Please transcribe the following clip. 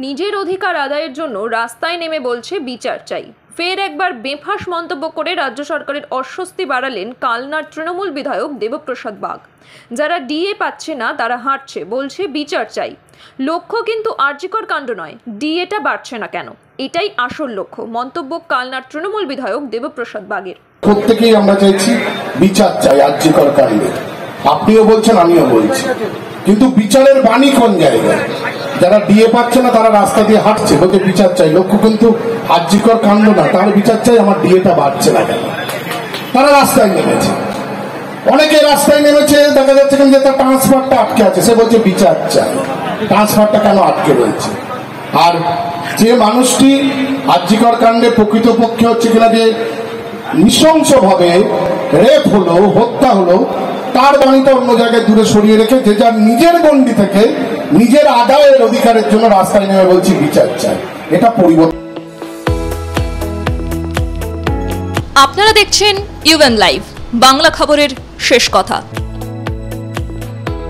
নিজের অধিকার আদায়ের জন্য রাস্তায় নেমে বলছে বিচার চাই। ফের একবার বেফাঁস মন্তব্য করে রাজ্য সরকারের অস্বস্তি বাড়ালেন কালনার তৃণমূল বিধায়ক দেবপ্রসাদ বাগ। যারা ডিএ পাচ্ছে না তারা হাঁটছে, বলছে বিচার চাই। লক্ষ্য কিন্তু আরজিকর কাণ্ড নয়, ডিএটা বাড়ছে না কেন, এটাই আসল লক্ষ্য। মন্তব্য কালনার তৃণমূল বিধায়ক দেবপ্রসাদ বাগের। প্রত্যেকেই আমরা চাইছি বিচার চাই আরজিকর কাণ্ডে। আপনিও বলছেন, আমিও বলছি, কিন্তু বিচারের বাণী কোন জায়গায়? যারা ডিএ পাচ্ছে না তারা রাস্তা দিয়ে হাঁটছে, বলতে বিচার চাই। লক্ষ্য কিন্তু আরজিকর কাণ্ড না, তাহলে বিচার চাই আমার ডিএটা বাড়ছে না কেন। তারা রাস্তায় নেমেছে, অনেকে রাস্তায় নেমেছে, দেখা যাচ্ছে যে তার ট্রান্সফারটা আটকে আছে, সে বলছে বিচার চাই। ট্রান্সফারটা কেন আটকে রয়েছে? আর যে মানুষটি আরজিকর কাণ্ডে প্রকৃতপক্ষে হচ্ছে কিনা যে নৃশংসভাবে রেপ হলো, হত্যা হলো, তার বাণীটা অন্য জায়গায় দূরে সরিয়ে রেখে যে যার নিজের গণ্ডি থেকে নিজের আদায়ের অধিকারের জন্য রাস্তায় নেমে বলছি বিচার চাই, এটা পরিবর্তন। আপনারা দেখছেন ইউএন লাইভ, বাংলা খবরের শেষ কথা।